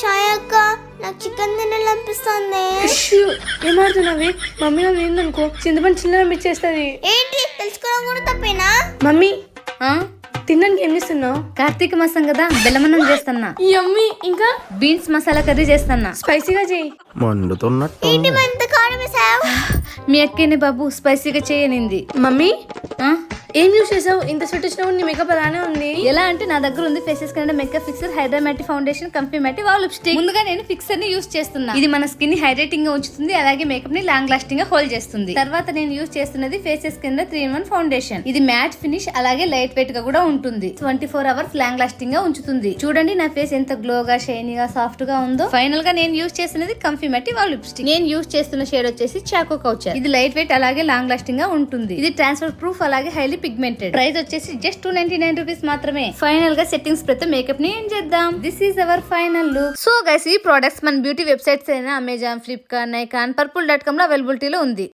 చాయ్ అక్క, నాకు చికెన్ తినాలనిపిస్తుంది. ఏమాడుతున్నావే? మమ్మీ వాళ్ళు ఏందనుకో చింతపండు చిన్న ఇచ్చేస్తుంది. ఏంటి తెలుసుకోవడం కూడా తప్పేనా? మమ్మీ తినడానికి ఏం చేస్తున్నావు? కార్తీక మాసం కదా, బెల్లమన్నం చేస్తున్నా. యమ్మీ. ఇంకా బీన్స్ మసాలా కర్రీ చేస్తున్నా. స్పైసీగా చేయి. మండుతున్నట్టు ఏంటి మరి ఇంత కారం వేసావు? మీ అక్కేనే బాబు స్పైసీగా చేయనింది. మమ్మీ ఆ? ఏం యూస్ చేసావు? ఇంత స్వెట్ వచ్చినా నీ మేకప్ అలానే ఉంది. ఎలా అంటే నా దగ్గర ఉంది Faces Canada makeup fixer, hydra matte foundation, comfy matte wow lipstick. ముందుగా నేను ఫిక్సర్ ని యూస్ చేస్తున్నా. ఇది మన స్కిన్ ని హైడ్రేటింగ్ గా ఉంచుతుంది, అలాగే మేకప్ ని లాంగ్ లాస్టింగ్ గా హోల్డ్ చేస్తుంది. తర్వాత నేను యూస్ చేస్తున్నది ఫేసెస్ కెనడా 3-in-1 ఫౌండేషన్. ఇది మ్యాట్ ఫినిష్, అలాగే లైట్ వెయిట్ గా కూడా ఉంటుంది. 24 hours లాంగ్ లాస్టింగ్ గా ఉంచుతుంది. చూడండి నా ఫేస్ ఎంత గ్లోగా, షైనీగా, సాఫ్ట్ గా ఉందో. ఫైనల్ గా నేను యూస్ చేస్తున్నది కంఫీ మ్యాటి వావ్ లిప్స్టిక్. నేను యూస్ చేస్తున్న షేడ్ వచ్చేసి చాకో కౌచర్. ఇది లైట్ వెయిట్ అలాగే లాంగ్ లాస్టింగ్ గా ఉంటుంది. ఇది ట్రాన్స్ఫర్ ప్రూఫ్, అలాగే హైలీ పిగ్మెంటెడ్. ప్రైస్ వచ్చేసి జస్ట్ 299 రూపీస్ మాత్రమే. ఫైనల్ గా సెట్టింగ్స్ ప్రతి మేకప్ ని ఏం చేద్దాం. This is our final look. So guys, ఈ ప్రొడక్ట్స్ మన బ్యూటీ వెబ్సైట్స్ అయినా అమెజాన్, ఫ్లిప్కార్ట్, నైకాన్, purple.com లో అవైలబిలిటీలో ఉంది.